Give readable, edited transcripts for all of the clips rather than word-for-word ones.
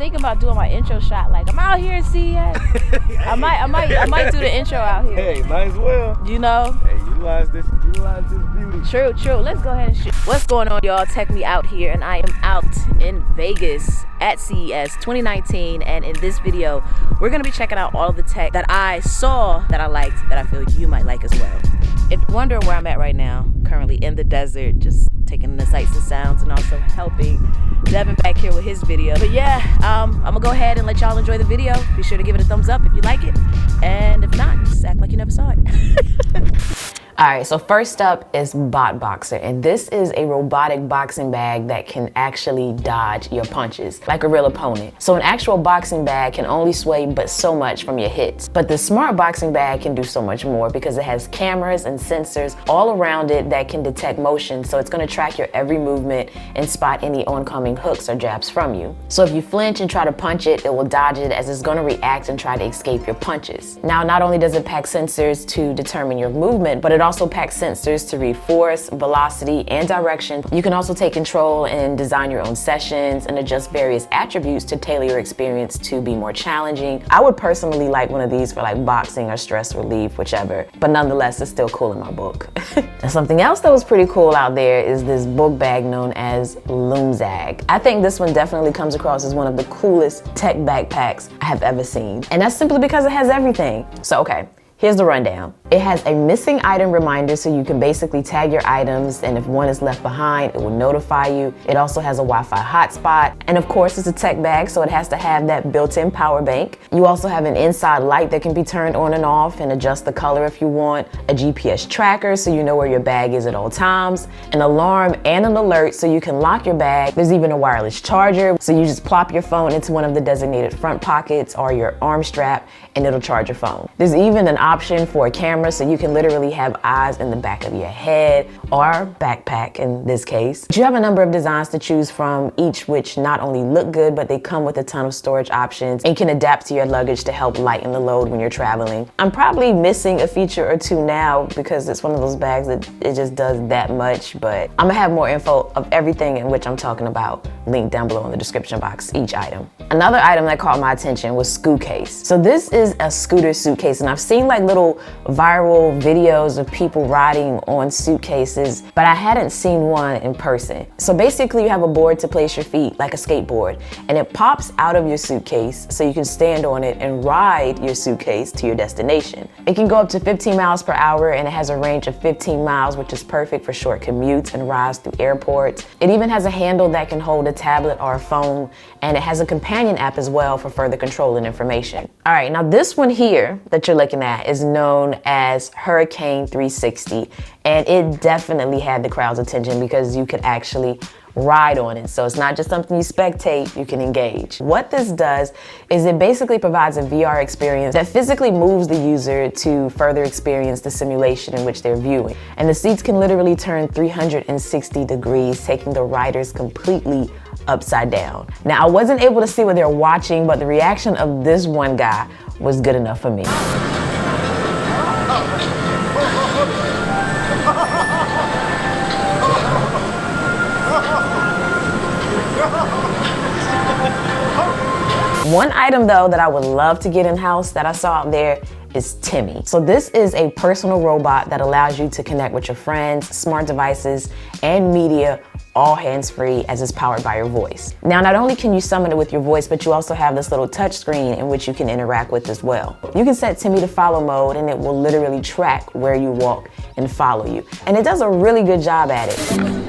thinking about doing my intro shot. Like, I'm out here at CES. I might do the intro out here. Hey, might as well. You know? Hey, utilize this beauty. True. Let's go ahead and shoot. What's going on, y'all? Tech Me out here, and I am out in Vegas at CES 2019. And in this video, we're gonna be checking out all of the tech that I saw, that I liked, that I feel you might like as well. If you're wondering where I'm at right now, currently in the desert, just taking in the sights and sounds, and also helping Devin back here with his video. But yeah, I'm gonna go ahead and let y'all enjoy the video. Be sure to give it a thumbs up if you like it, and if not, just act like you never saw it. All right, so first up is Bot Boxer, and this is a robotic boxing bag that can actually dodge your punches like a real opponent. So an actual boxing bag can only sway but so much from your hits, but the smart boxing bag can do so much more because it has cameras and sensors all around it that can detect motion, so it's gonna track your every movement and spot any oncoming hooks or jabs from you. So if you flinch and try to punch it, it will dodge it as it's gonna react and try to escape your punches. Now, not only does it pack sensors to determine your movement, but it also packs sensors to read force, velocity, and direction. You can also take control and design your own sessions and adjust various attributes to tailor your experience to be more challenging. I would personally like one of these for like boxing or stress relief, whichever, but nonetheless, it's still cool in my book. And something else that was pretty cool out there is this book bag known as Loomzag. I think this one definitely comes across as one of the coolest tech backpacks I have ever seen. And that's simply because it has everything. So, okay. Here's the rundown. It has a missing item reminder, so you can basically tag your items, and if one is left behind, it will notify you. It also has a Wi-Fi hotspot, and of course it's a tech bag, so it has to have that built-in power bank. You also have an inside light that can be turned on and off and adjust the color if you want, a GPS tracker so you know where your bag is at all times, an alarm and an alert so you can lock your bag. There's even a wireless charger, so you just plop your phone into one of the designated front pockets or your arm strap and it'll charge your phone. There's even an option for a camera, so you can literally have eyes in the back of your head or backpack in this case. You have a number of designs to choose from, each which not only look good, but they come with a ton of storage options and can adapt to your luggage to help lighten the load when you're traveling. I'm probably missing a feature or two now because it's one of those bags that it just does that much, but I'm gonna have more info of everything in which I'm talking about linked down below in the description box, each item. Another item that caught my attention was SKU Case. So this is a scooter suitcase, and I've seen like little viral videos of people riding on suitcases, but I hadn't seen one in person. So basically you have a board to place your feet like a skateboard, and it pops out of your suitcase so you can stand on it and ride your suitcase to your destination. It can go up to 15 miles per hour, and it has a range of 15 miles, which is perfect for short commutes and rides through airports. It even has a handle that can hold a tablet or a phone, and it has a companion app as well for further control and information. All right, now this one here that you're looking at is known as Hurricane 360, and it definitely had the crowd's attention because you could actually ride on it. So it's not just something you spectate, you can engage. What this does is it basically provides a VR experience that physically moves the user to further experience the simulation in which they're viewing. And the seats can literally turn 360 degrees, taking the riders completely upside down. Now, I wasn't able to see what they're watching, but the reaction of this one guy was good enough for me. One item though that I would love to get in-house that I saw out there is Timmy. So this is a personal robot that allows you to connect with your friends, smart devices, and media all hands-free as it's powered by your voice. Now, not only can you summon it with your voice, but you also have this little touch screen in which you can interact with as well. You can set Timmy to follow mode, and it will literally track where you walk and follow you. And it does a really good job at it.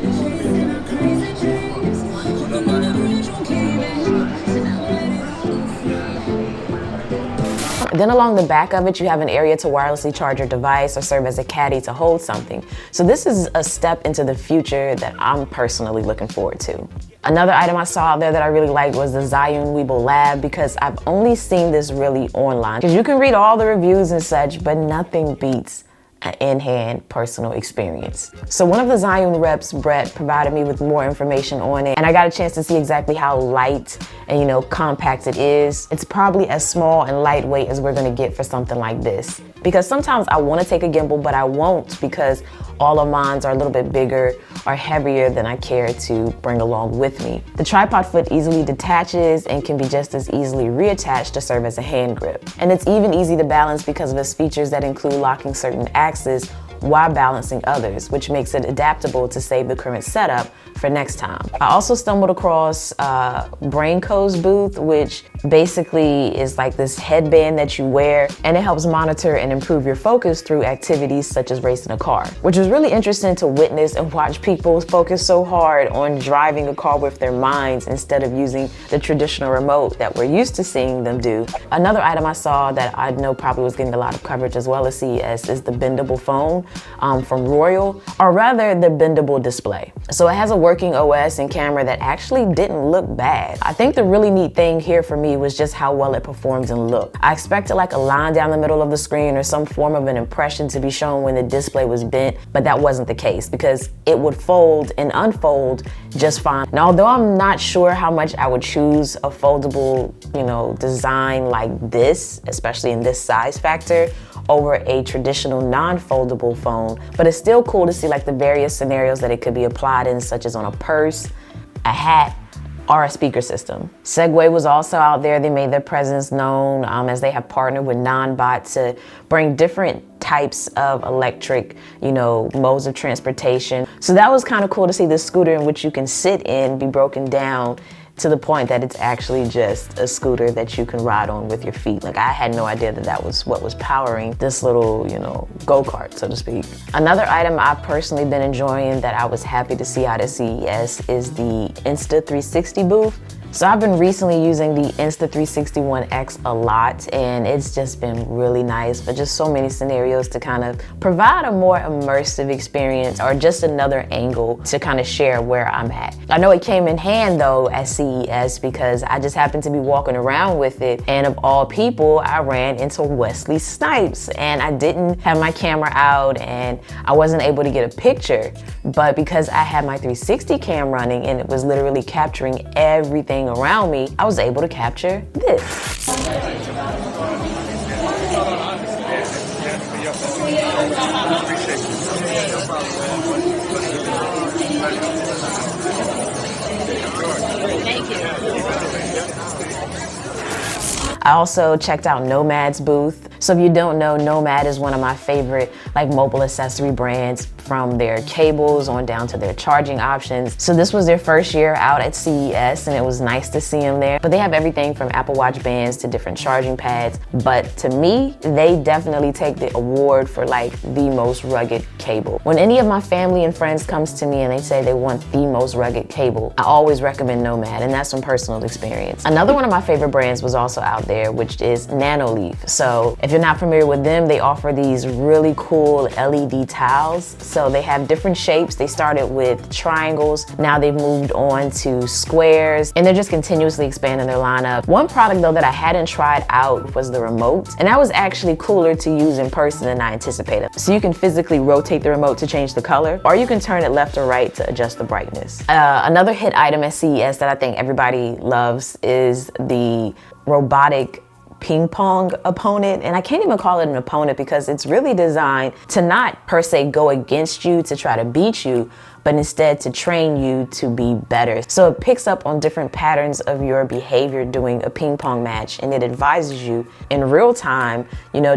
Then along the back of it, you have an area to wirelessly charge your device or serve as a caddy to hold something. So this is a step into the future that I'm personally looking forward to. Another item I saw out there that I really liked was the Zhiyun Weeble Lab, because I've only seen this really online. Because you can read all the reviews and such, but nothing beats an in-hand personal experience. So one of the Zhiyun reps, Brett, provided me with more information on it, and I got a chance to see exactly how light and compact it is. It's probably as small and lightweight as we're gonna get for something like this. because sometimes I want to take a gimbal, but I won't because all of mine are a little bit bigger or heavier than I care to bring along with me. The tripod foot easily detaches and can be just as easily reattached to serve as a hand grip. And it's even easy to balance because of its features that include locking certain axes while balancing others, which makes it adaptable to save the current setup for next time. I also stumbled across Branko's booth, which basically is like this headband that you wear, and it helps monitor and improve your focus through activities such as racing a car, which was really interesting to witness and watch people focus so hard on driving a car with their minds instead of using the traditional remote that we're used to seeing them do. Another item I saw that I know probably was getting a lot of coverage as well as CES is the bendable phone from Royal, or rather the bendable display. So it has a working OS and camera that actually didn't look bad. I think the really neat thing here for me was just how well it performs and looked. I expected like a line down the middle of the screen or some form of an impression to be shown when the display was bent, but that wasn't the case because it would fold and unfold just fine. And although I'm not sure how much I would choose a foldable, design like this, especially in this size factor, over a traditional non-foldable phone, but it's still cool to see like the various scenarios that it could be applied in, such as on a purse, a hat, or a speaker system. Segway was also out there. They made their presence known as they have partnered with Nomads to bring different types of electric, modes of transportation. So that was kind of cool to see this scooter in which you can sit in be broken down to the point that it's actually just a scooter that you can ride on with your feet. Like, I had no idea that that was what was powering this little, go-kart, so to speak. Another item I've personally been enjoying that I was happy to see out at CES is the Insta360 booth. So I've been recently using the Insta360 One X a lot, and it's just been really nice for just so many scenarios to kind of provide a more immersive experience or just another angle to kind of share where I'm at. I know it came in hand though at CES because I just happened to be walking around with it, and of all people, I ran into Wesley Snipes, and I didn't have my camera out and I wasn't able to get a picture, but because I had my 360 cam running and it was literally capturing everything around me, I was able to capture this. Thank you. I also checked out Nomads booth. So if you don't know, Nomad is one of my favorite mobile accessory brands, from their cables on down to their charging options. So this was their first year out at CES, and it was nice to see them there. But they have everything from Apple Watch bands to different charging pads. But to me, they definitely take the award for the most rugged cable. When any of my family and friends comes to me and they say they want the most rugged cable, I always recommend Nomad, and that's from personal experience. Another one of my favorite brands was also out there, which is Nanoleaf. So if you're not familiar with them, they offer these really cool LED tiles. So they have different shapes. They started with triangles. Now they've moved on to squares, and they're just continuously expanding their lineup. One product though that I hadn't tried out was the remote, and that was actually cooler to use in person than I anticipated. So you can physically rotate the remote to change the color, or you can turn it left or right to adjust the brightness. Another hit item at CES that I think everybody loves is the robotic ping pong opponent. And I can't even call it an opponent because it's really designed to not per se go against you to try to beat you, but instead to train you to be better. So it picks up on different patterns of your behavior during a ping pong match, and it advises you in real time,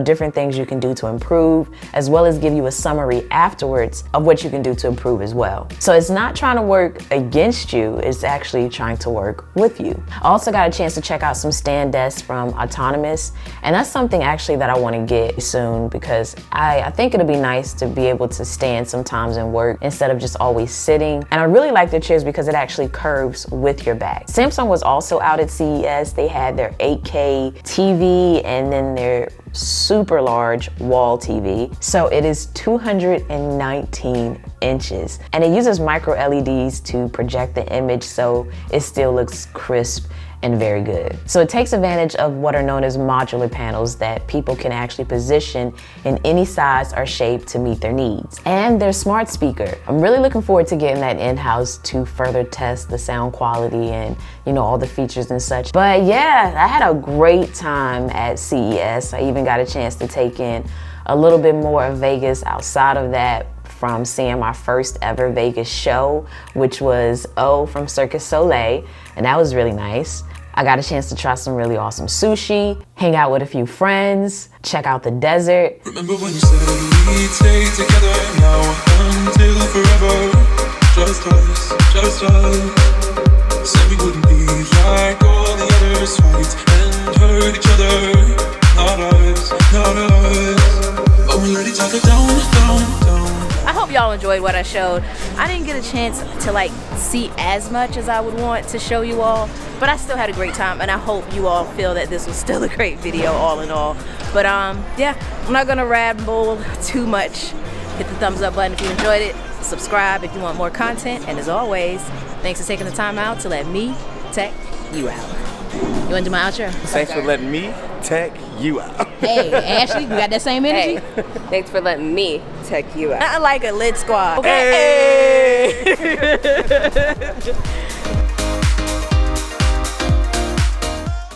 different things you can do to improve, as well as give you a summary afterwards of what you can do to improve as well. So it's not trying to work against you, it's actually trying to work with you. I also got a chance to check out some stand desks from Autonomous, and that's something actually that I want to get soon because I think it'll be nice to be able to stand sometimes and work instead of just always sitting. And I really like their chairs because it actually curves with your back. Samsung was also out at CES. They had their 8K TV and then their super large wall TV. So it is 219 inches, and it uses micro LEDs to project the image so it still looks crisp and very good. So it takes advantage of what are known as modular panels that people can actually position in any size or shape to meet their needs. And their smart speaker. I'm really looking forward to getting that in-house to further test the sound quality and all the features and such. But yeah, I had a great time at CES. I even got a chance to take in a little bit more of Vegas outside of that from seeing my first ever Vegas show, which was O from Circus Soleil, and that was really nice. I got a chance to try some really awesome sushi, hang out with a few friends, check out the desert. Remember when you said we'd stay together now until forever? Just us. Said we wouldn't be like all the others, fight and hurt each other. Not us. But we let each other down. I hope y'all enjoyed what I showed. I didn't get a chance to like see as much as I would want to show you all, but I still had a great time, and I hope you all feel that this was still a great video all in all. But yeah, I'm not gonna ramble too much. Hit the thumbs up button if you enjoyed it. Subscribe if you want more content, and as always, thanks for taking the time out to let me tech you out. You wanna do my outro? Thanks for letting me tech you out. Hey, Ashley, you got that same energy? Hey, thanks for letting me tech you out. Not like a lit squad. Hey!